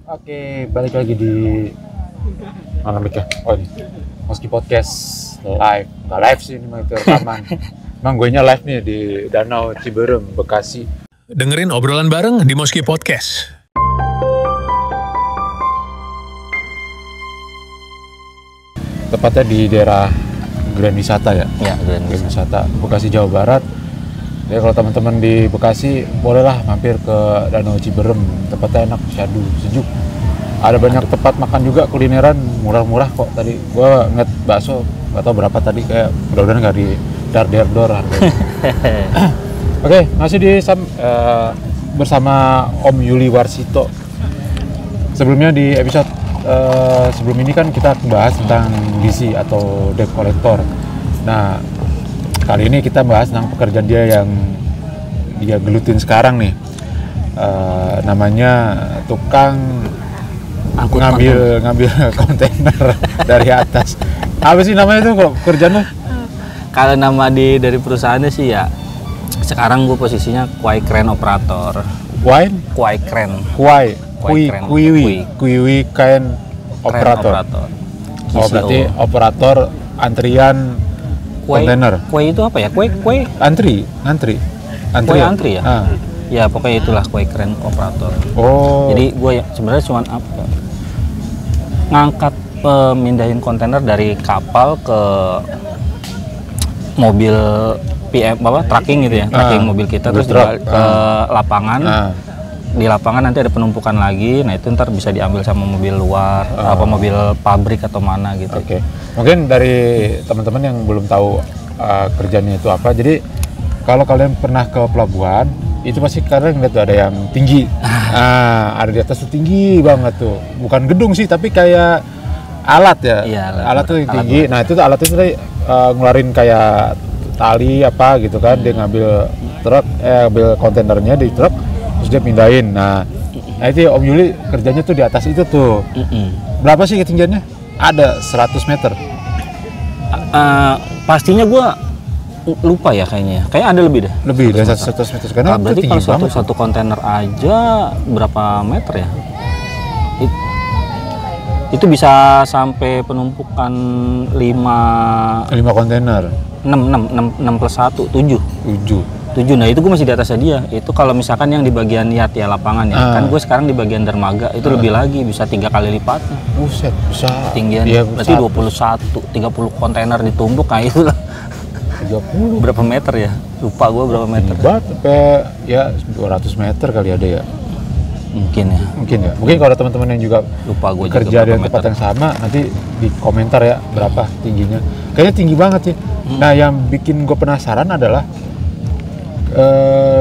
Oke, balik lagi di mana mic ya? Oh ini, Moski Podcast live. Nggak live sih, ini mah itu rekaman. Emang gue nya live nih di Danau Ciberem, Bekasi. Dengerin obrolan bareng di Moski Podcast. Tepatnya di daerah Grand Wisata ya? Ya, Grand Wisata, Bekasi, Jawa Barat. Ya kalau teman-teman di Bekasi, bolehlah mampir ke Danau Ciberem. Tempatnya enak, syahdu, sejuk. Ada banyak tempat makan juga, kulineran murah-murah kok. Tadi gua ngeliat bakso, nggak tahu berapa tadi, kayak mudah-mudahan nggak di dar-der-dor harganya. Oke, masih bersama Om Yuli Warsito. Sebelumnya di episode sebelum ini kan kita bahas tentang DC atau debt collector. Nah, kali ini kita bahas tentang pekerjaan dia yang dia gelutin sekarang nih. Namanya tukang ngambil kontainer dari atas. Apa sih namanya itu kalau pekerjaannya? Kalau nama dari perusahaannya sih ya, sekarang gue posisinya quay crane operator. Quay crane. Kuiwi crane operator. Oh, berarti operator antrian kontainer. Quay itu apa ya? Quay Antri ya? Ya pokoknya itulah quay crane operator. Oh. Jadi gue sebenarnya cuma ngangkat pemindahin kontainer dari kapal ke mobil PM tracking gitu ya, tracking mobil kita terus ke lapangan. Di lapangan nanti ada penumpukan lagi, nah itu ntar bisa diambil sama mobil luar, apa mobil pabrik atau mana gitu. Oke. Mungkin dari teman-teman yang belum tahu kerjanya itu apa, jadi kalau kalian pernah ke pelabuhan, itu pasti kalian ngeliat tuh ada yang tinggi. Ada di atas tuh tinggi banget tuh. Bukan gedung sih, tapi kayak alat ya. Iya, alat tuh yang tinggi. Nah, itu tuh alat itu tadi ngeluarin kayak tali apa gitu kan. Dia ngambil ambil kontainernya di truk, terus dia pindahin. Nah, itu Om Yuli kerjanya tuh di atas itu tuh. Berapa sih ketinggiannya? Ada 100 meter. Pastinya gua lupa ya kayaknya. Kayak ada lebih deh. Lebih dari 100 meter. Karena berarti tinggi kalau banget. satu kontainer aja berapa meter ya? Itu bisa sampai penumpukan 5 kontainer. 6 plus 1, 7. Nah itu gue masih di atasnya dia. Itu kalau misalkan yang di bagian ya lapangan ya. Kan gue sekarang di bagian dermaga, itu lebih lagi, bisa 3 kali lipatnya. Buset, besar. Tinggian berarti 30 kontainer ditumpuk kayak itu lah. 30 berapa meter ya? Lupa gue berapa meter. Hebat, sampai ya 200 meter kali ada ya. Mungkin ya. Mungkin kalau ada teman-teman yang juga lupa gue kerja di tempat yang sama, nanti di komentar ya berapa tingginya. Kayaknya tinggi banget sih. Nah, yang bikin gue penasaran adalah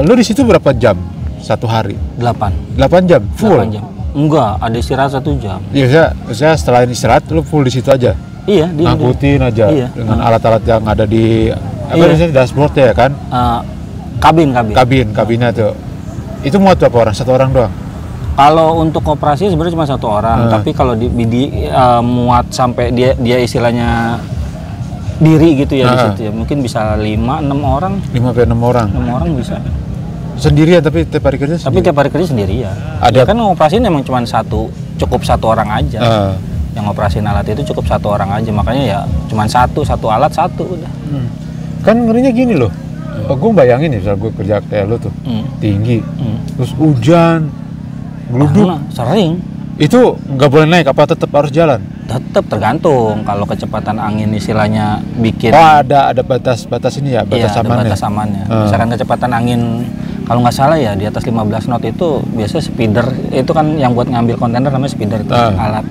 lu di situ berapa jam satu hari? 8 jam full. 8 jam. Enggak, ada istirahat 1 jam. Iya, saya setelah istirahat lu full di situ aja. Iya, ngangkutin aja dengan alat-alat yang ada di dashboard ya kan? Kabinnya tuh. Itu muat berapa orang? 1 orang doang? Kalau untuk operasi sebenarnya cuma 1 orang, tapi kalau di muat sampai dia istilahnya diri gitu ya di situ ya. Mungkin bisa 5-6 orang. 5-6 orang. 6 orang bisa. Sendirian tapi tiap hari kerja sendiri? Tapi tiap hari kerja sendirian. Ada kan ngoperasiin emang cuma cukup 1 orang aja. Yang operasin alat itu cukup 1 orang aja, makanya ya cuma satu alat udah. Kan ngerinya gini loh, gue bayangin nih, misal gue kerja kayak lo tuh, tinggi, terus hujan, geluduk, sering. Itu nggak boleh naik, apa tetap harus jalan? Tetap tergantung, kalau kecepatan angin istilahnya bikin. Oh ada batas ini ya, batas amannya. Iya, ada batas amannya. Misalkan kecepatan angin, kalau nggak salah ya di atas 15 knot itu biasanya speeder, itu kan yang buat ngambil kontainer namanya speeder itu alat.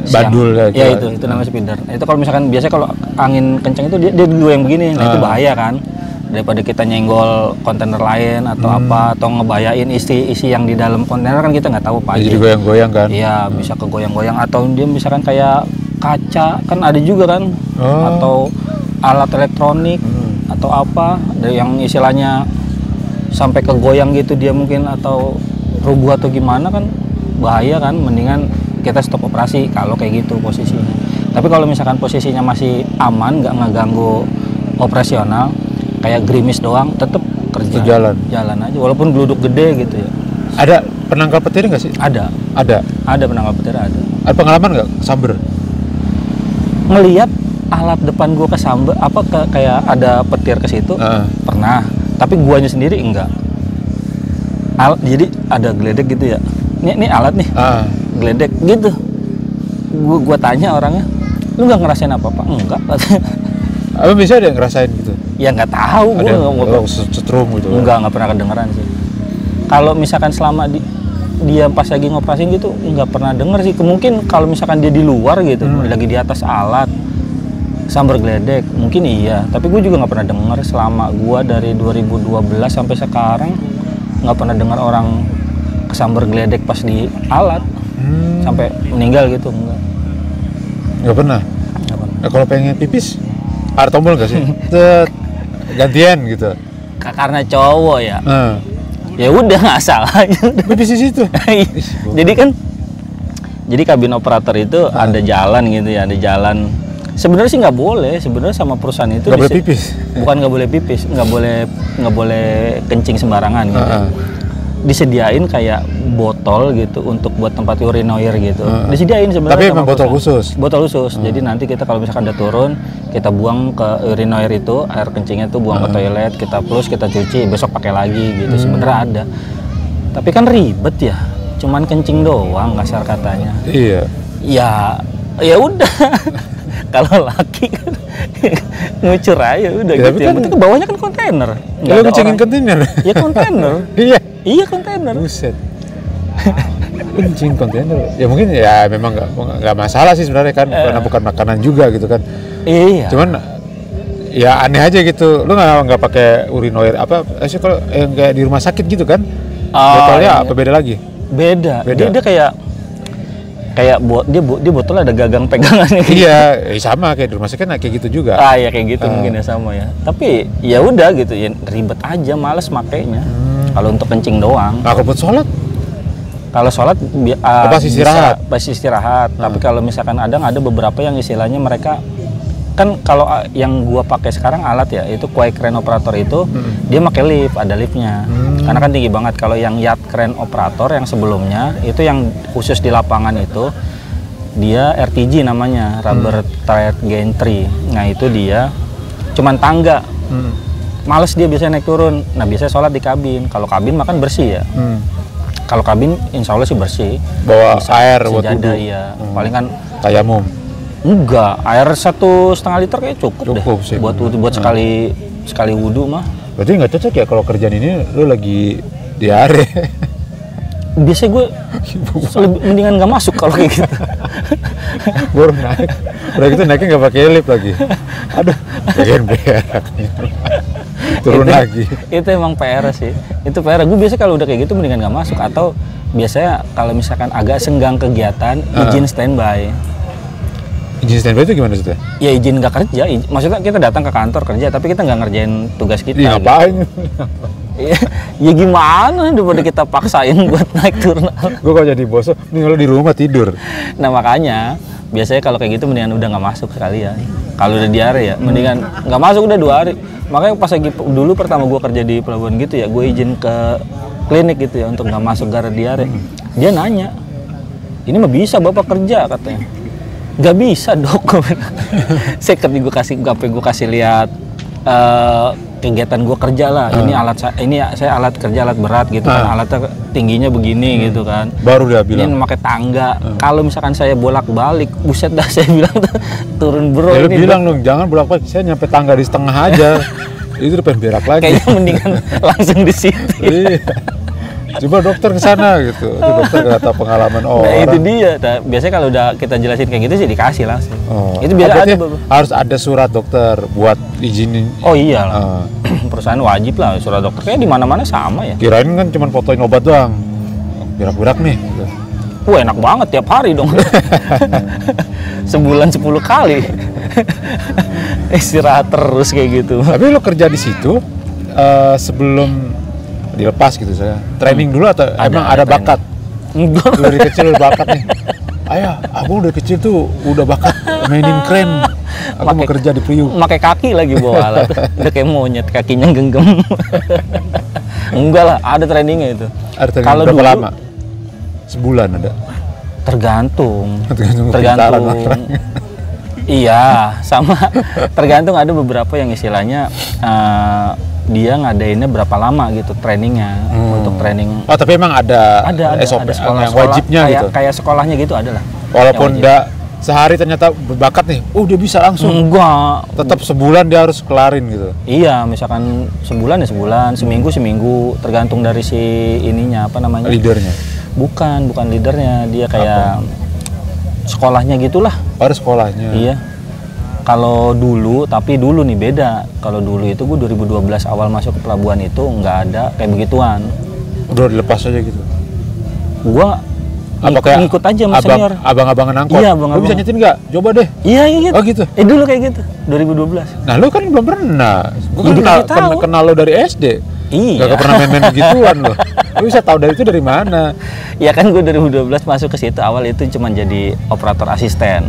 Badul ya itu namanya speeder. Itu kalau misalkan biasanya kalau angin kencang itu dia goyang begini, nah itu bahaya kan. Daripada kita nyenggol kontainer lain atau apa, atau ngebayain isi yang di dalam kontainer kan kita nggak tahu apa aja. Jadi goyang-goyang kan? Iya, bisa kegoyang-goyang, atau dia misalkan kayak kaca kan ada juga kan, atau alat elektronik atau apa yang istilahnya sampai kegoyang gitu dia mungkin, atau rubuh atau gimana kan bahaya kan. Mendingan kita stop operasi kalau kayak gitu posisinya. Tapi kalau misalkan posisinya masih aman, nggak ngeganggu operasional, kayak gerimis doang, tetap kerja jalan aja walaupun geluduk gede gitu ya. Ada penangkal petir nggak sih? Ada penangkal petir ada. Ada pengalaman nggak samber? Ngelihat alat depan gua kesamber kayak ada petir ke situ pernah, tapi guanya sendiri enggak. Jadi ada geledek gitu ya, ini alat nih, geledek gitu. Gua tanya orangnya, lu nggak ngerasain apa-apa? Enggak. Apa bisa ada yang ngerasain gitu? Ya nggak tahu, gue nggak setrum gitu. Nggak pernah kedengeran sih. Kalau misalkan selama dia pas lagi ngoperasin gitu nggak pernah denger sih. Mungkin kalau misalkan dia di luar gitu, lagi di atas alat sambar geledek, mungkin iya. Tapi gue juga nggak pernah denger selama gue dari 2012 sampai sekarang nggak pernah dengar orang kesambar geledek pas di alat sampai meninggal gitu, enggak. Nggak pernah. Nah, kalau pengen pipis, ada tombol nggak sih? Gantian gitu. Karena cowok ya. Ya udah nggak salah. Pipis di situ. Jadi kabin operator itu ada jalan gitu ya, ada jalan. Sebenarnya sih nggak boleh, sebenarnya sama perusahaan itu nggak boleh pipis. Bukan nggak boleh pipis, nggak boleh kencing sembarangan gitu. Disediain kayak botol gitu untuk buat tempat urinoir gitu. Disediain sebenarnya. Tapi memang botol khusus. Botol khusus. Jadi nanti kita kalau misalkan udah turun, kita buang ke urinoir itu, air kencingnya tuh buang ke toilet, kita cuci, besok pakai lagi gitu. Sebenarnya ada. Tapi kan ribet ya. Cuman kencing doang kasar katanya. Iya. Ya udah. Kalau laki kan ngucur aja udah ya, gitu. Yang penting ke bawahnya kan kontainer. Lu kencingin kontainer. Ya kontainer. Iya kontainer. Buset. Kencing kontainer. Ya mungkin ya memang nggak masalah sih sebenarnya kan, karena bukan makanan juga gitu kan. Iya. Cuman ya aneh aja gitu. Lu nggak pakai urinoir apa? Sih kalau yang kayak di rumah sakit gitu kan? Botolnya apa beda lagi? Beda. Dia kayak dia botolnya ada gagang pegangannya gitu. Iya, sama kayak di rumah sakit kayak gitu juga. Ya kayak gitu mungkin ya sama ya. Tapi ya udah gitu ya, ribet aja, males makainya. Kalau untuk kencing doang. Nah, kalau buat sholat? Kalau sholat pas istirahat. Pas istirahat. Tapi kalau misalkan ada beberapa yang istilahnya mereka kan kalau yang gua pakai sekarang alat ya itu Quake Crane Operator itu dia pakai lift, ada liftnya. Karena kan tinggi banget. Kalau yang Yacht Crane Operator yang sebelumnya itu yang khusus di lapangan itu dia RTG namanya, Rubber Tired Gantry. Nah itu dia cuman tangga. Males dia biasanya naik turun. Nah biasanya sholat di kabin. Kalau kabin makan bersih ya. Kalau kabin insya Allah sih bersih. Bawa air buat wudhu. Iya. Paling kan tayamum. Enggak, air 1,5 liter kayak cukup deh sih. buat sekali wudhu mah. Berarti nggak cocok ya kalau kerjaan ini lu lagi diare. Biasanya gue mendingan nggak masuk kalau kayak gitu. Baru naik, udah gitu naiknya nggak pakai lift lagi. Aduh, bagian berak. Turun lagi. Itu emang PR sih. Itu PR. Gue biasa kalau udah kayak gitu mendingan nggak masuk, atau biasanya kalau misalkan agak senggang kegiatan izin standby. Izin standby itu gimana sih? Ya izin nggak kerja, maksudnya kita datang ke kantor kerja tapi kita nggak ngerjain tugas kita. Iya, ngapain? Ya gimana daripada kita paksain buat naik turun. Gue kalau jadi bos, nih kalau di rumah tidur. Nah makanya biasanya kalau kayak gitu mendingan udah nggak masuk sekali ya. Kalau udah diare ya mendingan nggak masuk udah 2 hari. Makanya pas lagi dulu pertama gue kerja di pelabuhan gitu ya, gue izin ke klinik gitu ya untuk nggak masuk gara diare. Dia nanya, ini mah bisa bapak kerja katanya. Nggak bisa dok. Saya kasih lihat kegiatan gue kerja lah. Ini saya alat kerja, alat berat gitu kan, alatnya tingginya begini gitu kan. Baru dia bilang. Ini pakai tangga. Kalau misalkan saya bolak-balik, buset dah saya bilang turun bro. Ya, ini bilang dong, jangan bolak-balik. Saya nyampe tangga di setengah aja. Itu udah pengen berak lagi. Kayaknya mendingan langsung di situ. Iya. Coba dokter ke sana gitu. Itu dokter gak tahu pengalaman orang. Nah, itu dia. Nah, biasanya kalau udah kita jelasin kayak gitu sih dikasih langsung. Itu biasa ada. Harus ada surat dokter buat izinin. Oh iya lah. Perusahaan wajib lah surat dokter. Kayaknya di mana-mana sama ya. Kirain kan cuma fotoin obat doang. Berak-berak nih. Gitu. Wah enak banget tiap hari dong. Sebulan 10 kali. Istirahat terus kayak gitu. Tapi lo kerja di situ sebelum dilepas gitu saya. Training dulu atau emang ada bakat? Enggak. Dari kecil udah bakat nih. Ayah, aku dari kecil tuh udah bakat mainin kren. Aku mau kerja di Priuk. Pakai kaki lagi bawa alat. Udah kayak monyet, kakinya genggam. Enggak lah, ada trainingnya itu. Kalau berapa lama? sebulan ada? Tergantung. Tergantung. Iya, sama. Tergantung, ada beberapa yang istilahnya dia ngadainnya berapa lama gitu trainingnya untuk training. Oh, tapi emang ada SOP ada sekolah, yang wajibnya kayak, gitu. Kayak sekolahnya gitu adalah. Walaupun enggak sehari ternyata berbakat nih, dia bisa langsung. Enggak. Tetap sebulan dia harus kelarin gitu. Iya, misalkan sebulan ya sebulan, seminggu, tergantung dari si ininya apa namanya? Leadernya. Bukan leadernya, dia kayak sekolahnya gitulah. Harus sekolahnya. Iya. Kalau dulu, tapi dulu nih beda. Kalau dulu itu gue 2012 awal masuk ke pelabuhan itu nggak ada kayak begituan. Udah dilepas aja gitu. Gua ngikut aja sama senior. Abang-abangan angkot. Iya, Lu bisa nyetin nggak? Coba deh. Iya gitu. Oh gitu. Dulu kayak gitu, 2012. Nah, lu kan belum pernah. Gua kan kenal lu dari SD. Iya. Gak pernah main-main begituan lo. Lu bisa tahu dari itu dari mana? Ya kan gue 2012 masuk ke situ, awal itu cuma jadi operator asisten.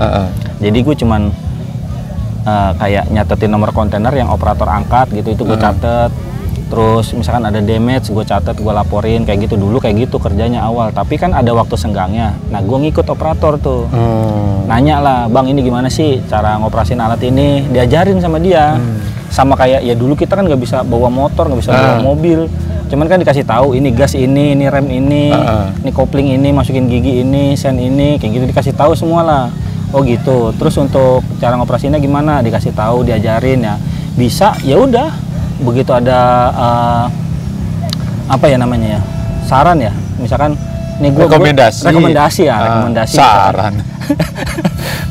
Jadi gue cuman kayak nyatetin nomor kontainer yang operator angkat gitu, itu gue catet. Terus misalkan ada damage gue catet, gue laporin, kayak gitu. Dulu kayak gitu kerjanya awal, tapi kan ada waktu senggangnya. Nah gue ngikut operator tuh. Nanya lah, bang ini gimana sih cara ngoperasin alat ini, diajarin sama dia. Sama kayak ya dulu kita kan nggak bisa bawa motor, nggak bisa bawa mobil, cuman kan dikasih tahu ini gas ini rem ini kopling ini, masukin gigi ini, sen ini, kayak gitu dikasih tahu semua lah. Oh gitu. Terus untuk cara ngoperasinya gimana, dikasih tahu, diajarin ya. Bisa, ya udah. Begitu ada apa ya namanya ya, saran ya, misalkan nih gue rekomendasi saran.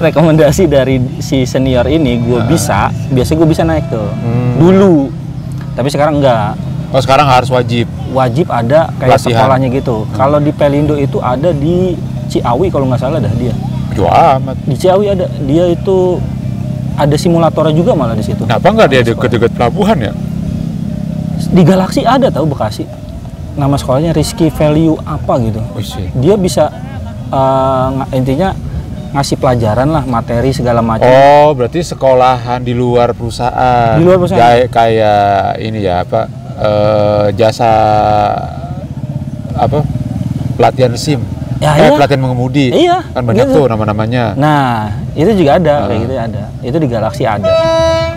Rekomendasi dari si senior ini gue biasanya gue bisa naik tuh dulu, tapi sekarang enggak. Oh sekarang harus wajib ada kayak latihan. Sekolahnya gitu. Kalau di Pelindo itu ada di Ciawi kalau nggak salah dah dia. Jauh amat. Di Ciawi ada, dia itu ada simulatornya juga malah di situ. Kenapa nggak dia deket-deket pelabuhan ya? Di Galaxy ada tahu, Bekasi. Nama sekolahnya Rizky Value apa gitu. Dia bisa intinya ngasih pelajaran lah, materi segala macam. Oh, berarti sekolahan di luar perusahaan. Di luar perusahaan. Kayak ini ya apa? Jasa apa? Pelatihan SIM. Ya, pelatihan mengemudi. Iya. Kan banyak gitu. tuh nama-namanya. Nah, itu juga ada kayak gitu ada. Itu di Galaxy ada.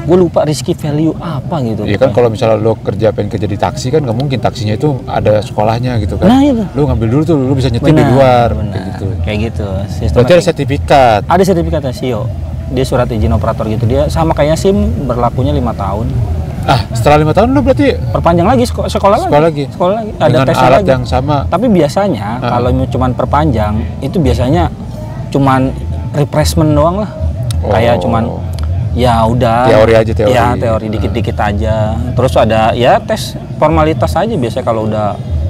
Gue lupa Rizky Value apa gitu. Iya kan, kalau misalnya lo pengen kerja di taksi kan nggak mungkin taksinya itu ada sekolahnya gitu kan. Nah itu. Lo ngambil dulu tuh, lo bisa nyetir di luar kayak gitu. Kayak gitu. Berarti ada sertifikat. Ada sertifikatnya SIO. Dia surat izin operator gitu. Dia sama kayak SIM, berlakunya 5 tahun. Setelah 5 tahun lo berarti perpanjang lagi sekolah lagi. Ada dengan tes alat lagi yang sama. Tapi biasanya kalau cuman perpanjang itu biasanya cuman refreshment doang lah. Kayak cuman ya udah teori aja. Ya teori dikit-dikit aja. Terus ada ya tes formalitas aja biasanya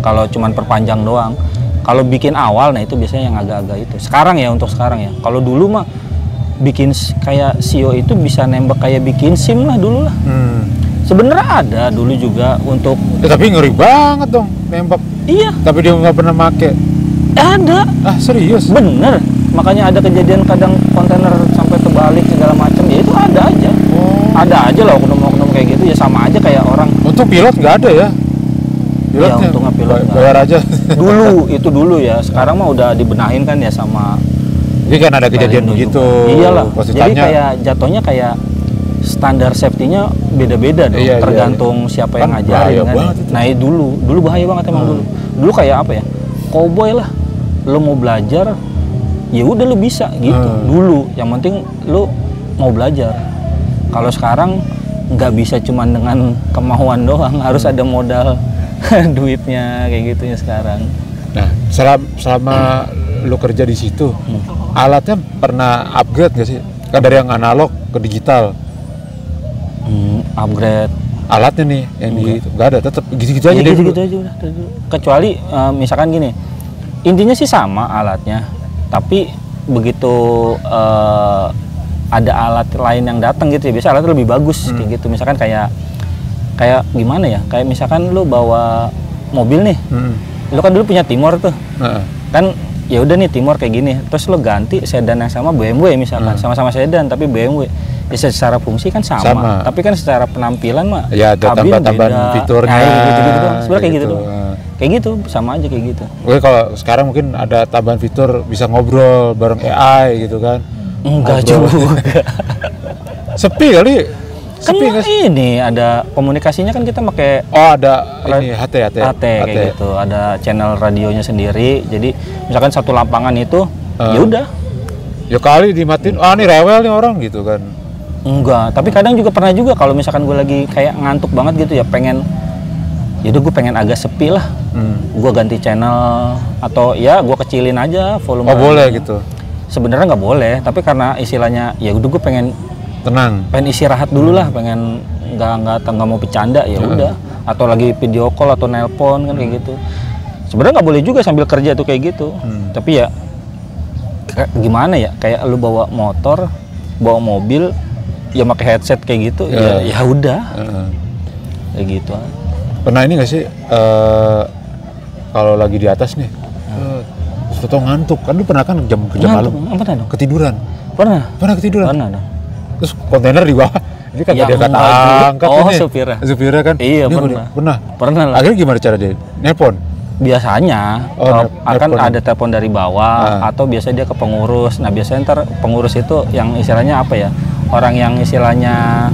kalau cuman perpanjang doang. Kalau bikin awal, nah itu biasanya yang agak-agak itu. Sekarang ya, untuk sekarang ya. Kalau dulu mah bikin kayak SIO itu bisa nembak kayak bikin SIM lah dulu lah. Sebenarnya ada dulu juga untuk. Tapi ngeri banget dong nembak. Iya. Tapi dia nggak pernah make. Ada. Serius? Bener. Makanya ada kejadian kadang kontainer sampai terbalik segala macam. Ya itu ada aja. Ada aja lah oknum-oknum kayak gitu ya, sama aja kayak orang. Untuk pilot nggak ada ya? Pilotnya. Ya untungnya pilot bayar aja. Itu dulu ya. Sekarang mah udah dibenahin kan ya sama. Jadi kan ada kejadian begitu. Iyalah. Jadi kayak jatuhnya kayak standar safety-nya beda-beda dong, tergantung siapa yang ngajarin kan. Nah, dulu bahaya banget emang dulu. Dulu kayak apa ya? Cowboy lah. Lo mau belajar, ya udah lo bisa gitu. Dulu, yang penting lo mau belajar. Kalau sekarang nggak bisa cuma dengan kemauan doang, harus ada modal duitnya kayak gitu ya sekarang. Nah, selama lo kerja di situ, alatnya pernah upgrade nggak sih? Kan dari yang analog ke digital. Upgrade alatnya nih yang nggak ada, tetap gitu-gitu aja. Gitu aja udah. Kecuali misalkan gini, intinya sih sama alatnya, tapi begitu ada alat lain yang datang gitu ya, biasa alatnya lebih bagus kayak gitu. Misalkan kayak gimana ya, kayak misalkan lu bawa mobil nih, lu kan dulu punya Timor tuh, kan ya udah nih Timor kayak gini, terus lu ganti sedan yang sama BMW misalkan, sama-sama sedan tapi BMW. Ya secara fungsi kan sama, tapi kan secara penampilan mah ya ada tambahan fiturnya. Nah, gitu doang. Sebenarnya kayak gitu doang. Kayak gitu, sama aja kayak gitu. Oke, kalau sekarang mungkin ada tambahan fitur bisa ngobrol bareng AI gitu kan. Enggak Ngobrol. juga. Sepi kali. Kan Sepi nggak sih? ini ada komunikasinya kan kita pakai Oh, ada ini HT. kayak gitu. Ada channel radionya sendiri. Jadi misalkan satu lapangan itu ya udah. Ya kali dimatiin, ini rewel nih orang gitu kan. Enggak, tapi kadang juga pernah juga kalau misalkan gue lagi kayak ngantuk banget gitu ya pengen, yaudah gue pengen agak sepi lah, gue ganti channel atau ya gue kecilin aja volume. Oh boleh gitu. Sebenarnya nggak boleh, tapi karena istilahnya ya udah gue pengen istirahat dulu lah, pengen nggak mau bercanda ya udah, atau lagi video call atau nelpon kan kayak gitu. Sebenarnya nggak boleh juga sambil kerja tuh kayak gitu, tapi ya gimana ya, kayak lu bawa motor, bawa mobil ya pakai headset kayak gitu, ya udah kayak gitu. Pernah ini nggak sih kalau lagi di atas nih tau ngantuk kan, lu pernah kan kerja malam ketiduran? Pernah ketiduran? Pernah dong. Terus kontainer di bawah ini kan dia kata angkat ini supirnya kan. Iya, pernah lah. Akhirnya gimana cara dia nelpon? Biasanya akan ada telepon dari bawah atau biasa dia ke pengurus. Nah biasanya ntar pengurus itu yang istilahnya apa ya, orang yang istilahnya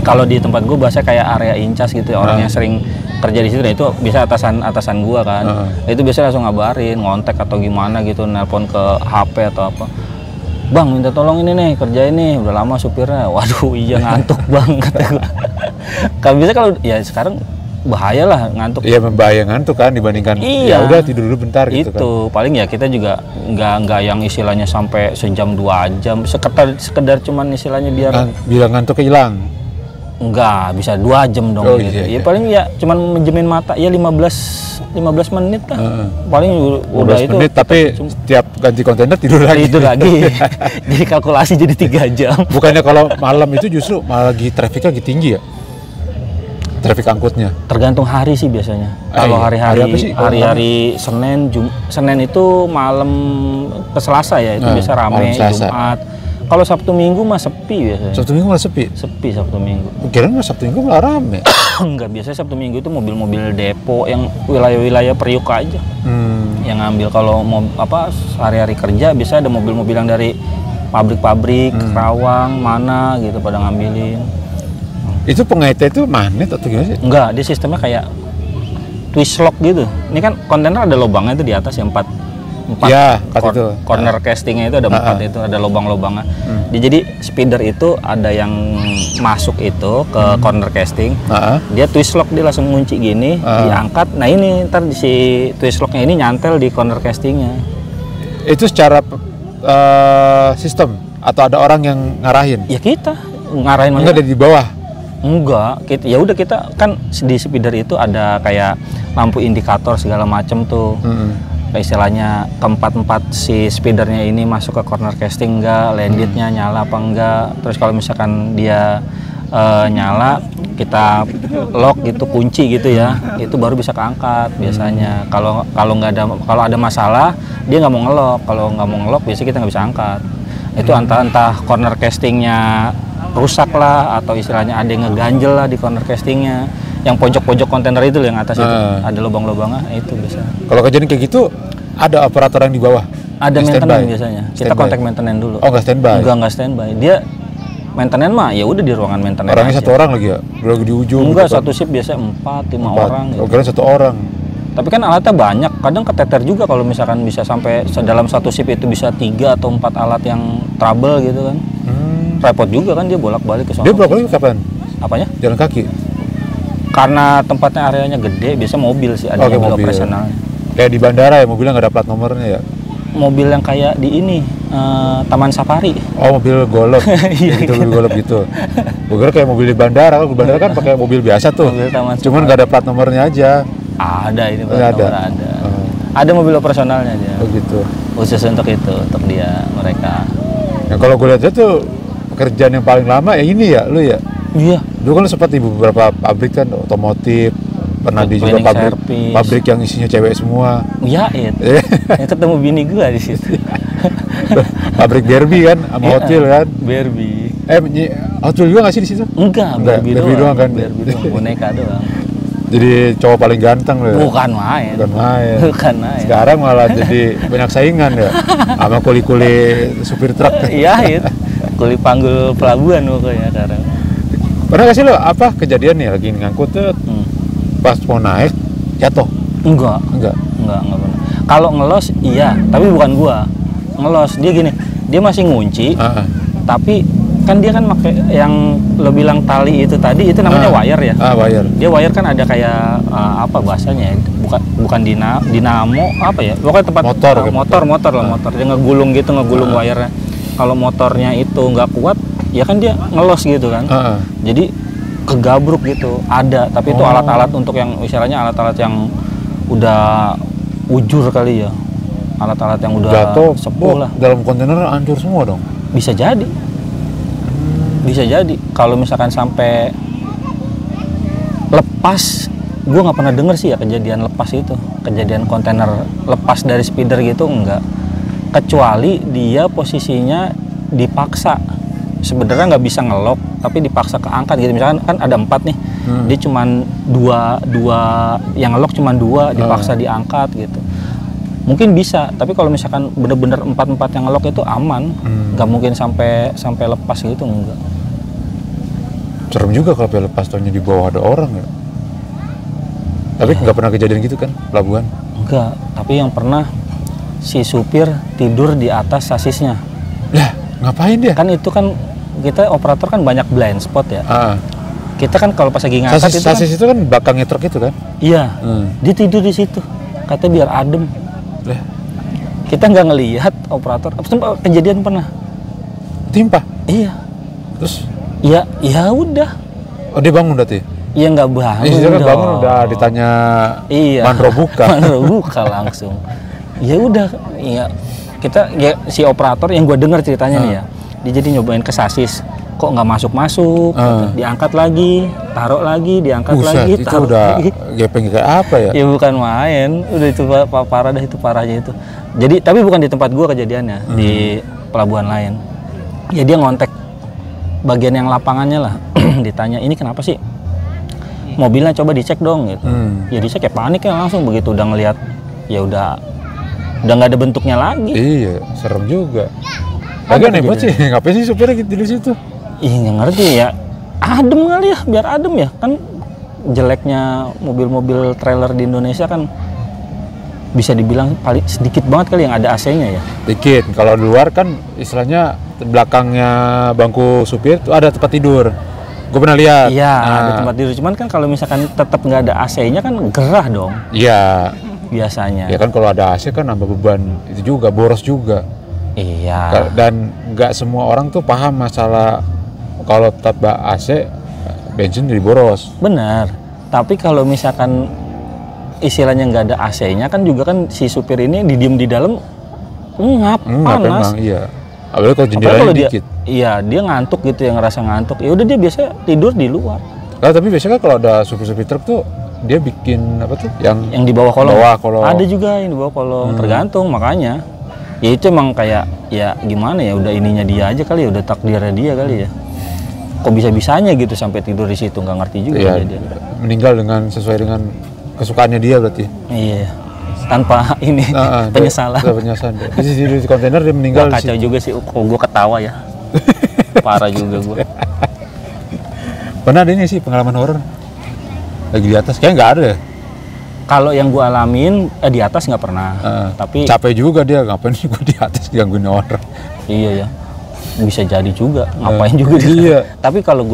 kalau di tempat gue bahasa kayak area incas gitu ya, orang yang sering kerja di situ. Nah itu bisa atasan gua kan. Itu biasanya langsung ngabarin, ngontek atau gimana gitu, nelpon ke HP atau apa. Bang, minta tolong ini nih, kerja ini udah lama supirnya. Waduh, iya ngantuk bang kata gua. Kalau bisa kalau ya sekarang bahaya lah ngantuk. Iya, membahaya ngantuk kan dibandingkan ya udah tidur dulu bentar gitu kan. Itu paling ya kita juga nggak yang istilahnya sampai sejam 2 jam, sekedar cuman istilahnya biar ngantuknya hilang. Enggak, bisa 2 jam dong gitu. Iya. Ya paling ya cuman menjemin mata ya 15 menit lah. Paling udah itu menit, tapi setiap ganti kontainer tidur lagi. Jadi kalkulasi jadi 3 jam. Bukannya kalau malam itu justru malah lagi trafiknya lagi tinggi ya? Trafik angkutnya. Tergantung hari sih biasanya. Kalau hari-hari Senin itu malam ke Selasa ya, itu biasa rame. Jumat. Kalau Sabtu Minggu mah sepi biasanya. Sabtu Minggu malah sepi? Sepi Sabtu Minggu. Kirain mah Sabtu Minggu malah rame. Enggak, biasanya Sabtu Minggu itu mobil-mobil depo yang wilayah-wilayah Priuk aja. Yang ngambil kalau mau hari-hari kerja biasanya ada mobil-mobil yang dari pabrik-pabrik, Kerawang, mana gitu pada ngambilin. Itu pengaitnya itu magnet atau gimana sih? Enggak, dia sistemnya kayak twist lock gitu. Ini kan kontainer ada lubangnya itu di atas ya, 4 itu. Corner castingnya itu ada 4 itu, ada lubang-lubangnya. Jadi speeder itu ada yang masuk itu ke corner casting. Dia twist lock, dia langsung ngunci gini, diangkat. Nah ini ntar si twist locknya ini nyantel di corner castingnya. Itu secara sistem atau ada orang yang ngarahin? Ya kita ngarahin. Enggak, ada di bawah? Enggak, ya udah kita kan di speeder itu ada kayak lampu indikator segala macem tuh. Istilahnya keempat si speedernya ini masuk ke corner casting enggak, landitnya nyala apa enggak. Terus kalau misalkan dia nyala, kita lock gitu, kunci gitu ya, itu baru bisa keangkat biasanya. Kalau ada masalah dia nggak mau ngelock. Kalau nggak mau ngelock biasanya kita nggak bisa angkat. Itu entah corner castingnya rusak lah, atau istilahnya ada yang ngeganjel lah di corner castingnya. Yang pojok-pojok kontainer itu yang atas itu ada lubang-lubangnya, itu biasa. Kalau kejadian kayak gitu ada operator yang di bawah? Ada maintenance biasanya. Kita kontak maintenance dulu. Oh, nggak standby? Nggak standby. Dia maintenance mah ya udah di ruangan maintenance. Orangnya aja. 1 orang lagi ya? Lagi di ujung? Enggak, gitu, satu shift biasanya 4-5 orang. Oh, kira 1 orang. Tapi kan alatnya banyak, kadang keteter juga kalau misalkan bisa sampai dalam satu shift itu bisa 3 atau 4 alat yang trouble gitu kan. Repot juga kan dia bolak-balik ke sana. Dia bolak-balik kapan? Apanya? Jalan kaki? Karena tempatnya areanya gede, biasa mobil sih, ada mobil operasionalnya. Kayak di bandara ya, mobilnya nggak ada plat nomornya ya? Mobil yang kayak di ini, Taman Safari. Oh, mobil golf. Gitu, mobil golf gitu. Gue kira kayak mobil di bandara, kalau di bandara kan pakai mobil biasa tuh. Cuman nggak ada plat nomornya aja. Ada ini plat nomor ada. Ada mobil operasionalnya aja. Oh gitu. Khusus untuk itu, untuk mereka. Nah kalau gue lihat tuh pekerjaan yang paling lama ya ini ya, lu ya? Iya. Dulu kan sempat di beberapa pabrik kan, otomotif, pernah di juga pabrik yang isinya cewek semua. Iya, yang ketemu bini gua di situ. Pabrik Barbie kan, sama hotel kan? Barbie. Hotel juga nggak sih di situ? Enggak, Barbie doang kan? Barbie doang, boneka doang. Jadi cowok paling ganteng loh. Bukan main. Bukan main. Bukan main. Sekarang malah jadi banyak saingan ya. Sama kuli-kuli supir truk. Iya, itu. Kuli panggul pelabuhan pokoknya sekarang. Pernah gak sih lo apa kejadian nih lagi ngangkut tuh pas mau naik jatuh? Enggak Enggak. pernah. Kalau ngelos iya, tapi bukan gua. Ngelos dia gini, dia masih ngunci. Tapi kan dia kan pakai yang lo bilang tali itu tadi, itu namanya wire ya. Wire. Dia wire kan ada kayak apa bahasanya? Bukan dinamo apa ya? Pokoknya tempat motor lah. Dia ngegulung wire-nya. Kalau motornya itu nggak kuat, ya kan dia ngelos gitu kan. Jadi kegabruk gitu. Ada, tapi itu alat-alat untuk yang istilahnya alat-alat yang udah ujur kali ya. Alat-alat yang udah jatuh, sepuh lah. Dalam kontainer hancur semua dong. Bisa jadi. Kalau misalkan sampai lepas, gue nggak pernah denger sih ya kejadian lepas itu, kejadian kontainer lepas dari speeder gitu enggak. Kecuali dia posisinya dipaksa, sebenarnya nggak bisa ngelok, tapi dipaksa keangkat gitu. Misalkan kan ada 4 nih, dia cuman dua yang ngelok cuman 2, dipaksa diangkat gitu. Mungkin bisa, tapi kalau misalkan bener-bener 4 yang ngelok itu aman, nggak mungkin sampai lepas gitu, enggak. Serem juga kalau lepas taunya di bawah ada orang ya. Tapi nggak pernah kejadian gitu kan pelabuhan? Enggak, tapi yang pernah si supir tidur di atas sasisnya. Lah, ngapain dia? Kan itu kan kita operator kan banyak blind spot ya. Kita kan kalau pas lagi ngangkat sasis itu kan belakangnya truk itu kan? Iya. Dia tidur di situ. Katanya biar adem. Lah. Kita nggak ngelihat operator. Kejadian pernah. Timpa? Iya. Terus? Ya udah. Oh, dia bangun berarti? Iya nggak bangun. Dia bangun udah ditanya. Iya. Mandro buka. Mandro buka langsung. Ya udah. Iya. Si operator yang gue dengar ceritanya nih ya. Dia jadi nyobain ke sasis. Kok nggak masuk, diangkat lagi, taruh lagi, diangkat lagi, taruh itu udah lagi. gepeng kayak apa ya? Ya bukan main, udah itu parah dah, itu parahnya itu. Jadi tapi bukan di tempat gua kejadiannya, di pelabuhan lain. Ya dia ngontek bagian yang lapangannya lah, ditanya ini kenapa sih? Mobilnya coba dicek dong gitu. Ya dicek ya panik ya langsung begitu udah ngelihat, ya udah nggak ada bentuknya lagi. Iya, serem juga. Agak aneh banget sih, ngapain sih supirnya gitu di situ? Ih nggak ngerti ya, adem kali ya, biar adem ya. Kan jeleknya mobil-mobil trailer di Indonesia kan bisa dibilang paling sedikit banget kali yang ada AC-nya ya. Dikit, kalau di luar kan istilahnya belakangnya bangku supir tuh ada tempat tidur. Gue pernah lihat. Iya, ada tempat tidur. Cuman kan kalau misalkan tetap nggak ada AC-nya kan gerah dong. Iya. Biasanya. Ya kan kalau ada AC kan nambah beban itu juga, boros juga. Iya. Dan nggak semua orang tuh paham masalah kalau tanpa AC bensin jadi boros. Benar. Tapi kalau misalkan istilahnya nggak ada AC-nya kan juga kan si supir ini didiem di dalam panas. Memang iya. Apalagi kalau jendelanya dikit. Iya, dia ngantuk gitu, yang ngerasa ngantuk. Ya udah dia biasa tidur di luar. Nah, tapi biasanya kalau ada supir-supir truk tuh dia bikin apa tuh? Yang di bawah kolong. kolong. Ada juga yang di bawah kolong, tergantung makanya. Ya itu emang kayak ya gimana ya, udah ininya dia aja kali ya, udah takdirnya dia kali ya. Kok bisa-bisanya gitu sampai tidur di situ, nggak ngerti juga ya, dia. Meninggal sesuai dengan kesukaannya dia berarti. Iya. Tanpa ini penyesalan. Penyesalan. Di kontainer dia meninggal. Wah, kacau juga sih, kok gue ketawa ya. Parah juga gue. Pernah ada ini sih pengalaman horor lagi di atas? Kayaknya nggak ada ya. Kalau yang gue alamin di atas nggak pernah. Tapi capek juga dia, ngapain sih gue di atas gangguin orang. Iya ya, bisa jadi juga. Ngapain juga dia. Iya. Tapi kalau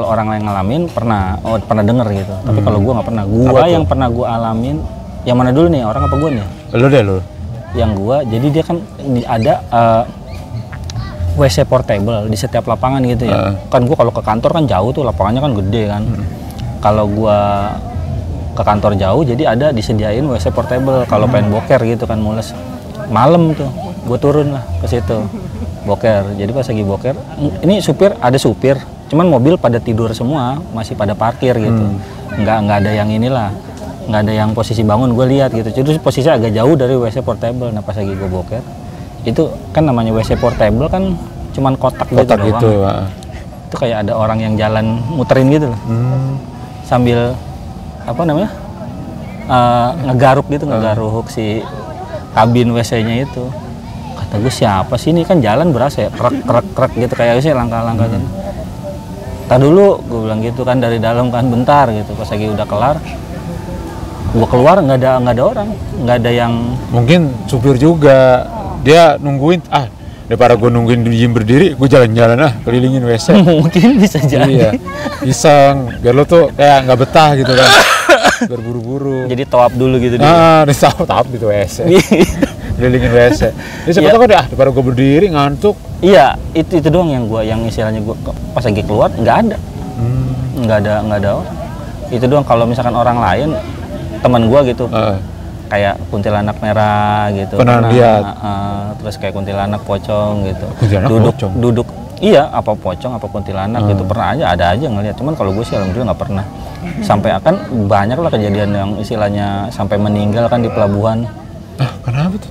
orang lain ngalamin pernah denger gitu. Tapi kalau gue nggak pernah. Gue yang pernah gue alamin, yang mana dulu nih, orang apa gue nih? Lu deh lu. Yang gue, jadi dia kan ada WC portable di setiap lapangan gitu ya. Kan gue kalau ke kantor kan jauh tuh, lapangannya kan gede kan. Kalau gue ke kantor jauh, jadi ada disediain WC portable kalau pengen boker gitu kan, mules. Malam tuh, gue turun lah ke situ boker. Jadi pas lagi boker, ini ada supir, cuman mobil pada tidur semua, masih pada parkir gitu. Nggak ada yang inilah, nggak ada yang posisi bangun, gue lihat gitu. Jadi posisi agak jauh dari WC portable. Nah pas lagi gue boker, itu kan namanya WC portable kan cuman kotak gitu doang. Itu kayak ada orang yang jalan muterin gitu loh. Sambil apa namanya ngegaruk gitu, ngegaruk si kabin WC-nya itu. Kata gue siapa sih ini, kan jalan berasa ya krek gitu kayak sih langkah-langkah gitu. Tak dulu gue bilang gitu kan dari dalam kan, bentar gitu. Pas lagi udah kelar gue keluar, nggak ada orang, nggak ada yang. Mungkin supir juga dia nungguin, daripada gue nungguin di gym berdiri, gue jalan-jalan kelilingin WC. Mungkin bisa jadi. Iya, iseng biar lo tuh kayak nggak betah gitu kan, biar buru-buru. Jadi tawab dulu gitu dia. Tawab gitu WC. Kelilingin WC. Jadi siapa tahu kan daripada gue berdiri ngantuk. Iya, itu doang yang istilahnya gue pas lagi keluar nggak ada. Nggak ada orang. Itu doang. Kalau misalkan orang lain, teman gue gitu, kayak kuntilanak merah gitu, pernah lihat. Terus kayak kuntilanak pocong gitu, pocong. duduk iya, apa pocong apa kuntilanak gitu, pernah aja, ada aja ngelihat. Cuman kalau gue sih alhamdulillah nggak pernah. Sampai akan banyak lah kejadian yang istilahnya sampai meninggal kan di pelabuhan. Kenapa tuh?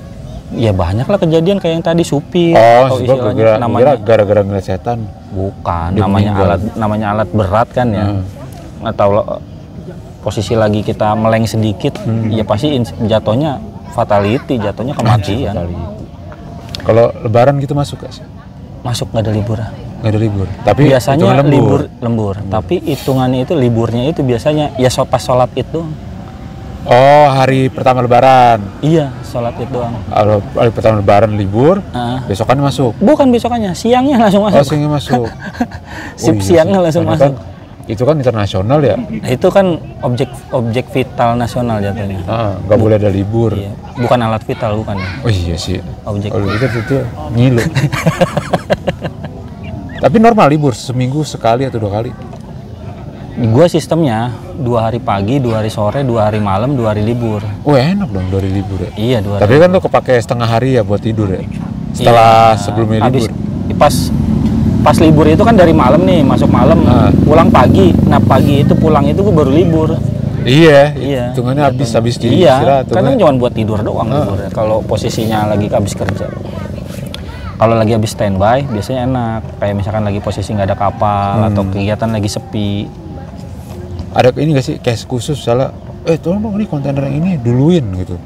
Ya banyak lah kejadian kayak yang tadi supir, atau istilahnya namanya gara-gara ngeliat setan. Bukan, namanya alat berat kan ya. Atau posisi lagi kita meleng sedikit, ya pasti jatuhnya fatality, jatuhnya kematian. Kalau lebaran gitu masuk gak sih? Masuk, nggak ada libur. Nggak ada libur. Tapi biasanya lembur. Tapi hitungannya itu liburnya itu biasanya ya pas sholat itu. Oh, hari pertama lebaran. Iya, sholat itu doang. Hari pertama lebaran libur, besokannya masuk. Bukan besokannya, siangnya langsung masuk. Oh, siangnya masuk. Siangnya langsung masuk. Itu kan internasional ya? Itu kan objek vital nasional jatuhnya. Nggak boleh ada libur. Iya. Bukan alat vital, bukan. Oh iya sih. Objek. Kalau itu ngilu. Tapi normal libur, seminggu sekali atau 2 kali? Gua sistemnya 2 hari pagi, 2 hari sore, 2 hari malam, 2 hari libur. Oh enak dong 2 hari libur ya? Iya 2 hari. Tapi kan lo kepake setengah hari ya buat tidur ya? Setelah sebelumnya libur? Pas libur itu kan dari malam nih, masuk malam, pulang pagi. Nah pagi itu pulang itu gue baru libur. Iya. Hitungannya habis istirahat. Karena cuma buat tidur doang libur ya, kalau posisinya lagi habis kerja. Kalau lagi habis standby biasanya enak. Kayak misalkan lagi posisi nggak ada kapal atau kegiatan lagi sepi. Ada ini nggak sih case khusus salah? Tolong dong, ini kontainer yang ini duluin gitu.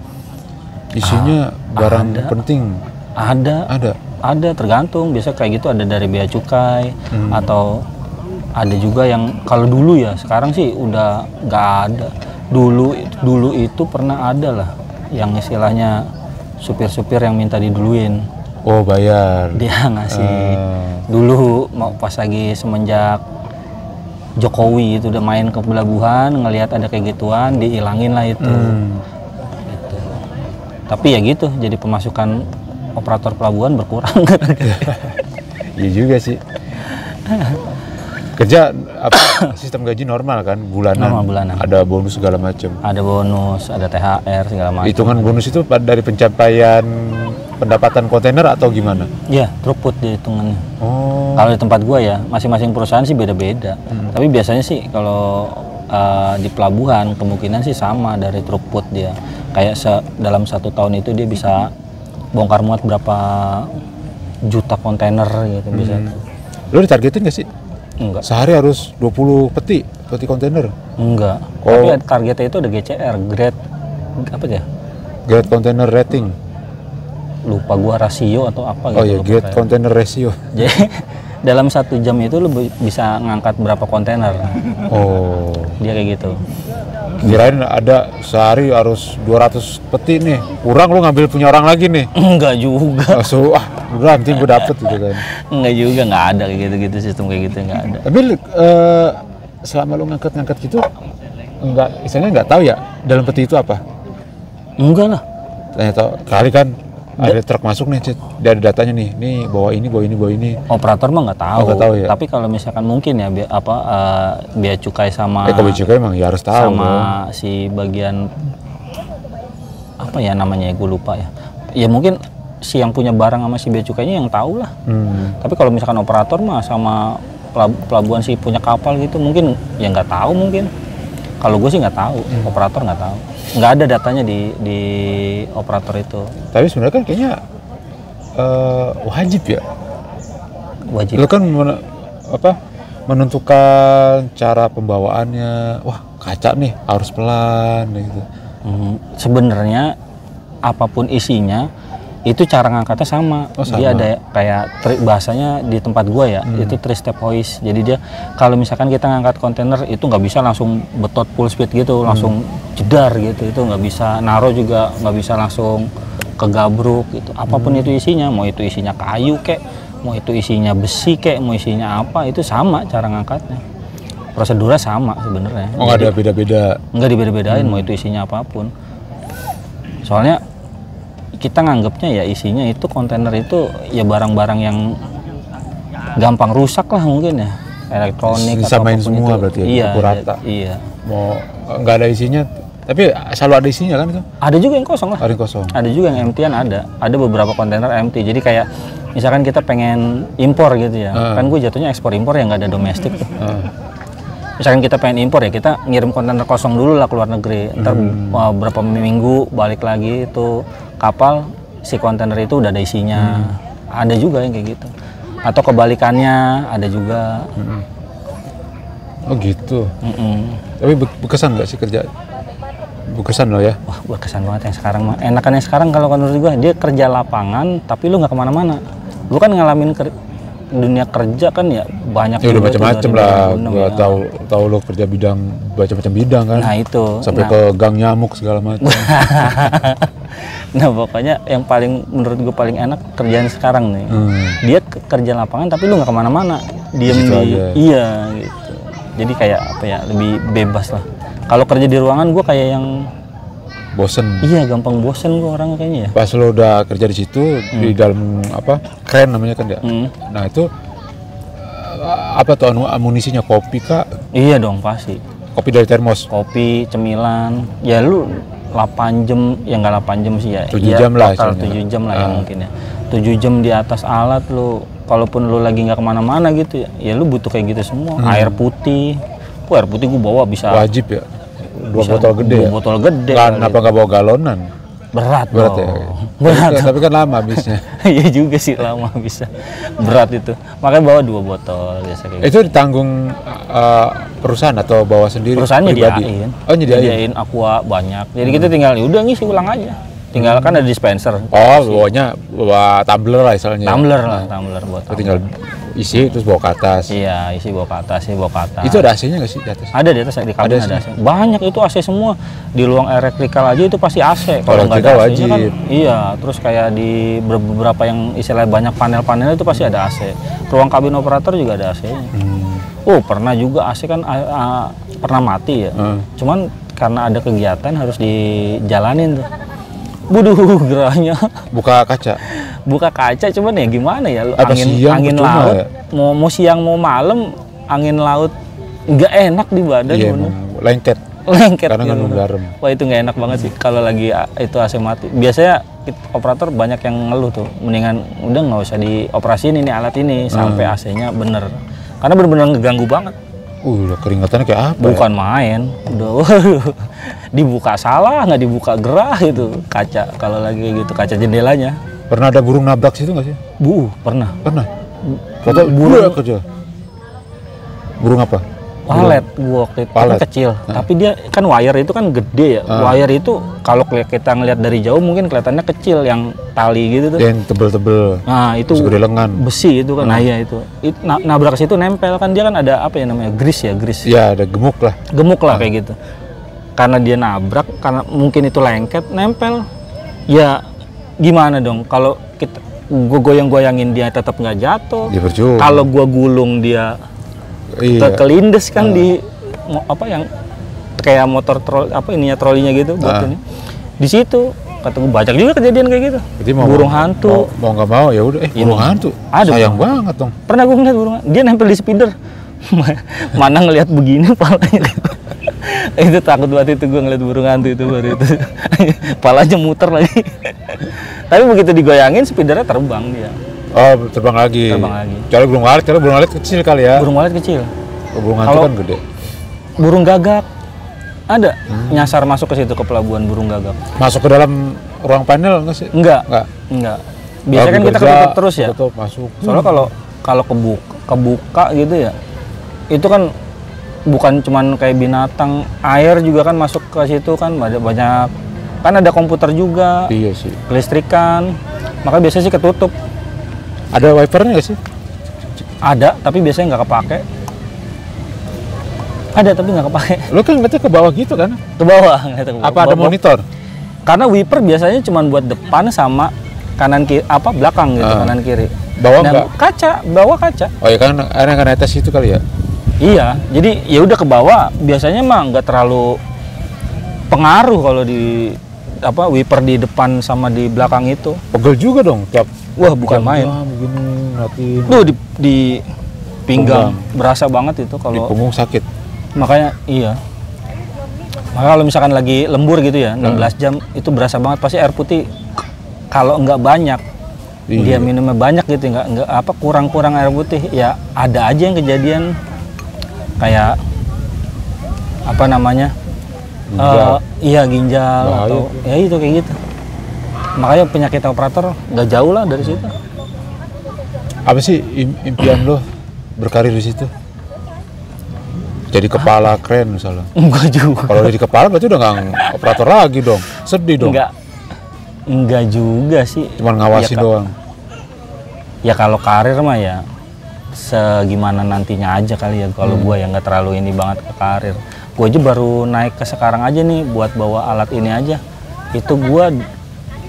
Isinya barang penting. Ada, tergantung. Biasa kayak gitu ada dari bea cukai atau ada juga yang kalau dulu ya, sekarang sih udah nggak ada. Dulu itu pernah ada lah yang istilahnya supir-supir yang minta diduluin. Oh, bayar. Dia ngasih. Dulu mau pas lagi semenjak Jokowi itu udah main ke pelabuhan, ngelihat ada kayak gituan, dihilangin lah itu. Gitu. Tapi ya gitu, jadi pemasukan operator pelabuhan berkurang. Iya juga sih. Kerja sistem gaji normal kan, bulanan. Normal bulanan. Ada bonus segala macam. Ada bonus, ada THR segala macam. Hitungan bonus itu dari pencapaian pendapatan kontainer atau gimana? Iya, throughput dia hitungannya. Oh. Kalau di tempat gua ya, masing-masing perusahaan sih beda-beda. Tapi biasanya sih kalau di pelabuhan kemungkinan sih sama dari throughput dia. Kayak dalam 1 tahun itu dia bisa bongkar muat berapa juta kontainer gitu bisa. Lo ditargetin nggak sih? Enggak. Sehari harus 20 peti kontainer? Enggak. Tapi targetnya itu ada GCR, grade apa ya? Grade container rating. Lupa gua rasio atau apa gitu. Oh iya, grade container ratio. Jadi dalam 1 jam itu lu bisa ngangkat berapa kontainer. Oh. Dia kayak gitu. Kirain ada sehari harus 200 peti nih. Kurang lu ngambil punya orang lagi nih. Enggak juga. Udah nanti gue dapet gitu kan. Enggak juga, nggak ada kayak gitu-gitu, sistem kayak gitu nggak ada. Tapi selama lu ngangkat gitu istilahnya nggak tahu ya dalam peti itu apa? Enggak lah. Tanya tahu kali kan ada truk masuk nih, dia ada datanya nih bawa ini. Operator mah nggak tahu. Nggak tahu ya. Tapi kalau misalkan mungkin ya bea cukai sama. Kalau bea cukai emang ya harus tahu. Sama si bagian apa ya namanya, gue lupa ya. Ya mungkin si yang punya barang sama si bea cukainya yang tahu lah. Tapi kalau misalkan operator mah sama pelabuhan si punya kapal gitu mungkin ya nggak tahu mungkin. Kalau gue sih nggak tahu, operator nggak tahu. Nggak ada datanya di operator itu. Tapi sebenarnya kan kayaknya wajib ya. Wajib. Lu kan menentukan cara pembawaannya? Wah, kaca nih harus pelan gitu. Sebenarnya apapun isinya itu cara ngangkatnya sama. sama. Dia ada kayak bahasanya di tempat gua ya, itu 3-step hoist. Jadi dia kalau misalkan kita ngangkat kontainer itu nggak bisa langsung betot full speed gitu, langsung jedar gitu. Itu nggak bisa, naro juga nggak bisa langsung kegabruk gitu. Apapun itu isinya, mau itu isinya kayu kek, mau itu isinya besi kek, mau isinya apa, itu sama cara ngangkatnya. Prosedurnya sama sebenarnya. Oh, nggak ada beda-beda. Nggak dibeda-bedain mau itu isinya apapun. Soalnya kita nganggapnya ya isinya itu kontainer itu ya barang-barang yang gampang rusak lah mungkin ya, elektronik atau disamain apapun semua itu. berarti ya, Iya, pukul rata. iya. Mau nggak ada isinya, tapi selalu ada isinya kan itu? Ada juga yang kosong lah. Ada yang kosong. Ada juga yang empty-an ada. Ada beberapa kontainer empty. Jadi kayak misalkan kita pengen impor gitu ya. Kan gue jatuhnya ekspor impor yang nggak ada domestik tuh. Misalkan kita pengen impor ya, kita ngirim kontainer kosong dulu lah ke luar negeri. Ntar berapa minggu balik lagi itu kapal, si kontainer itu udah ada isinya. Ada juga yang kayak gitu. Atau kebalikannya ada juga. Oh gitu. Tapi berkesan nggak sih kerja? Berkesan loh ya. Wah, berkesan banget yang sekarang mah. Enakan yang sekarang kalau menurut gue, dia kerja lapangan tapi lu nggak kemana-mana. Gue kan ngalamin dunia kerja kan ya banyak. Ya udah macam-macam lah. Gua ya. tahu lo kerja bidang macam-macam bidang kan. Nah itu. Sampai ke gang nyamuk segala macam. Nah pokoknya yang paling menurut gue paling enak kerjaan sekarang nih. Dia kerja lapangan tapi lu nggak kemana-mana. Diem Gitu di. aja. Iya gitu. Jadi kayak apa ya, lebih bebas lah. Kalau kerja di ruangan gue kayak yang Bosen. iya gampang bosen gue orangnya kayaknya ya. Pas lo udah kerja di situ di dalam apa kren namanya kan ya. Nah itu apa tuh amunisinya, kopi kak? Iya dong pasti. Kopi dari termos. Kopi, cemilan. Ya lu 8 jam, ya nggak 8 jam sih ya. 7 ya, jam lah total istilahnya. 7 jam lah ya mungkin ya. 7 jam di atas alat lu. Kalaupun lu lagi nggak kemana-mana gitu ya, ya lu butuh kayak gitu semua. Air putih. Wah, air putih gua bawa bisa. Wajib ya. Dua botol gede. Dua botol gede. Kenapa nggak bawa galonan? Berat Ya. dong. Berat. Tapi kan lama habisnya. Iya juga sih lama bisa. Berat itu. Makanya bawa 2 botol biasa kayak gitu. Itu ditanggung perusahaan atau bawa sendiri? Perusahaan pribadi? nyediain. Oh nyediain. Nyediain aqua banyak. Jadi kita tinggal ya udah ngisi ulang aja. Tinggal kan ada dispenser. Oh, bawa tumbler lah istilahnya. Tumbler lah, tumbler buat. Itu tinggal isi terus bawa ke atas. Iya, isi bawa ke atas, isi bawa ke atas. Itu ada AC-nya nggak sih di atas? Ada di atas, di kabin ada AC. Banyak itu AC semua. Di ruang elektrikal aja itu pasti AC. Kalau nggak ada AC-nya kan, wajib. iya. Terus kayak di beberapa yang istilahnya banyak panel-panel itu pasti ada AC. Ruang kabin operator juga ada AC-nya. Oh, pernah juga AC kan pernah mati ya. Cuman karena ada kegiatan harus dijalanin tuh. Buduh, gerahnya. Buka kaca. Buka kaca cuman ya gimana ya, Apa siang angin percuma laut ya? mau siang mau malam angin laut nggak enak di badan. Iya, bener. emang lengket. Lengket Karena gitu. ngandung garam. Wah itu nggak enak banget sih kalau lagi itu AC mati. Biasanya operator banyak yang ngeluh tuh, mendingan udah nggak usah dioperasiin ini alat ini sampai AC-nya bener, karena bener-bener ngeganggu banget. Udah keringatannya kayak apa? Bukan main, udah waduh, dibuka salah nggak dibuka gerah itu kaca, kalau lagi gitu kaca jendelanya. Pernah ada burung nabrak situ nggak sih? Pernah. Pernah. Foto burung kerja. Burung apa? Palet gua waktu itu kan Palet. kecil, tapi dia kan wire itu kan gede ya. Wire itu kalau kita ngelihat dari jauh mungkin kelihatannya kecil, yang tali gitu tuh. Yang tebel-tebel. Nah itu Segede lengan. besi itu kan. Nah iya itu. Nabrak ke situ nempel kan, dia kan ada apa ya namanya, grease ya, grease. Ya ada gemuk lah. Gemuk lah kayak gitu. Karena dia nabrak, karena mungkin itu lengket nempel. Ya gimana dong kalau kita gua goyang-goyangin dia tetap nggak jatuh. Ya percuma. Kalau gua gulung dia kelindes kan di apa yang kayak motor trolinya gitu buat ini. Di situ kata gue banyak juga kejadian kayak gitu. Jadi burung hantu. Mau nggak mau ya udah burung hantu. Ada sayang banget dong. Pernah gue ngeliat burung, dia nempel di speeder. Mana ngelihat begini palanya. Itu takut banget itu gue ngeliat burung hantu itu baru itu. Palanya muter lagi. Tapi begitu digoyangin speedernya terbang dia. Oh, terbang lagi. Kalau burung walet kecil kali ya. Burung walet kecil. Burung hantu kan gede. Burung gagak ada nyasar masuk ke situ, ke pelabuhan burung gagak. Masuk ke dalam ruang panel nggak sih? Enggak. Biasanya kan kita ketutup terus ya. Tutup masuk. Soalnya kalau kebuka gitu ya, itu kan bukan cuman kayak binatang, air juga kan masuk ke situ kan, banyak kan ada komputer juga, Iya sih. kelistrikan, maka biasanya sih ketutup. Ada wipernya nggak sih? Ada, tapi biasanya nggak kepake. Ada tapi nggak kepake. Lo kan ngeliatnya ke bawah gitu kan? Ke bawah. Ngeliatnya ke bawah. Apa ada monitor? Karena wiper biasanya cuma buat depan sama kanan kiri, apa belakang gitu, kanan kiri. Bawah Dan nggak? kaca, bawah kaca. Oh ya kan, karena atas itu kali ya? Iya, jadi ya udah ke bawah. Biasanya mah nggak terlalu pengaruh kalau di apa wiper di depan sama di belakang itu. Pegel juga dong tiap. Wah, bukan main. Begini, ngatin. Tuh di pinggang berasa banget itu Di kalau punggung sakit. makanya iya. Maka kalau misalkan lagi lembur gitu ya, 16 jam itu berasa banget pasti air putih kalau nggak banyak. Dia Iya. minumnya banyak gitu, nggak apa kurang air putih ya ada aja yang kejadian kayak apa namanya Ginjal. iya ginjal Bahaya atau tuh. ya itu kayak gitu. Makanya penyakit operator nggak jauh lah dari situ. Apa sih impian lo berkarir di situ? Jadi kepala keren misalnya. Enggak juga. Kalau jadi kepala berarti udah nggak operator lagi dong. Sedih dong. Enggak juga sih. Cuman ngawasin Ya, doang. Ya kalau karir mah ya segimana nantinya aja kali ya. Kalau gua yang nggak terlalu ini banget ke karir. Gua aja baru naik ke sekarang aja nih buat bawa alat ini aja. Itu gua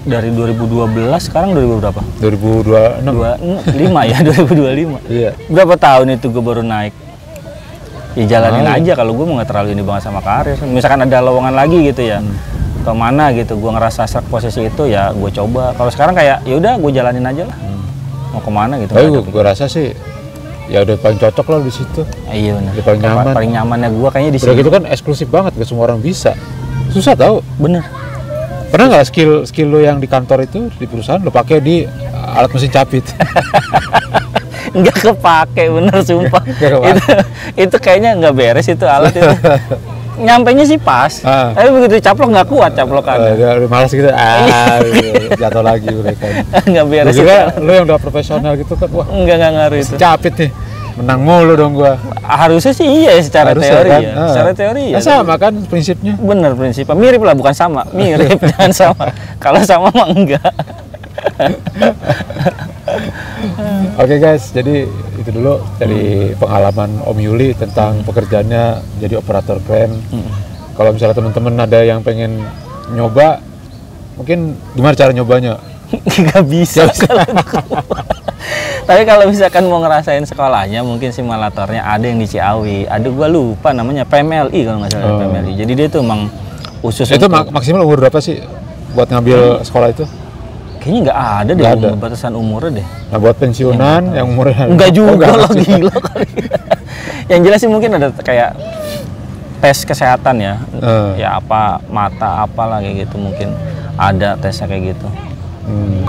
dari 2012 sekarang 2000 berapa? 2026. 25 ya 2025. Iya. Berapa tahun itu gua baru naik? Ya jalanin Ah, aja kalau gua mau nggak terlalu ini banget sama karir. Misalkan ada lowongan lagi gitu ya. Kemana gitu gua ngerasa serak posisi itu ya gua coba. Kalau sekarang kayak ya udah gua jalanin aja lah. Mau kemana gitu. Tapi nggak ada gue rasa sih ya udah paling cocok lah di situ. iya benar. Dia paling nyaman. Paling nyamannya gua kayaknya di Udah sini. gitu kan eksklusif banget, gak semua orang bisa. Susah tau. Bener. Pernah nggak skill lo yang di kantor itu di perusahaan lo pakai di alat mesin capit? Nggak kepake bener sumpah. Nggak kepake. itu kayaknya nggak beres itu alat itu. Nyampenya sih pas. Ah. Tapi begitu caplok nggak kuat caplokannya. Udah malas gitu, jatuh lagi mereka. Nggak beres itu. Juga lo yang udah profesional gitu kan, wah Nggak ngaruh itu. capit nih, menang mulu dong gua. Harusnya sih iya ya secara Harusnya teori kan? ya. Ah. Secara teori ya. Kan sama kan prinsipnya. Bener prinsipnya. Mirip lah bukan sama. Mirip jangan sama. Kalau sama mah enggak. Oke guys, jadi itu dulu dari pengalaman Om Yuli tentang pekerjaannya jadi operator kren. Kalau misalnya teman-teman ada yang pengen nyoba, mungkin gimana cara nyobanya? Nggak bisa. Tapi kalau misalkan mau ngerasain sekolahnya, mungkin simulatornya ada yang di Ciawi. Aduh, gua lupa namanya PMLI kalau nggak salah PMLI. Jadi dia tuh emang khusus Itu untuk- maksimal umur berapa sih buat ngambil sekolah itu? kayaknya nggak ada deh Nggak ada. batasan umurnya deh. Nah buat pensiunan yang umurnya Enggak juga nggak lah maksimal. gila kali. Yang jelas sih mungkin ada kayak tes kesehatan ya. Ya apa mata apalah kayak gitu mungkin ada tesnya kayak gitu. Hmm.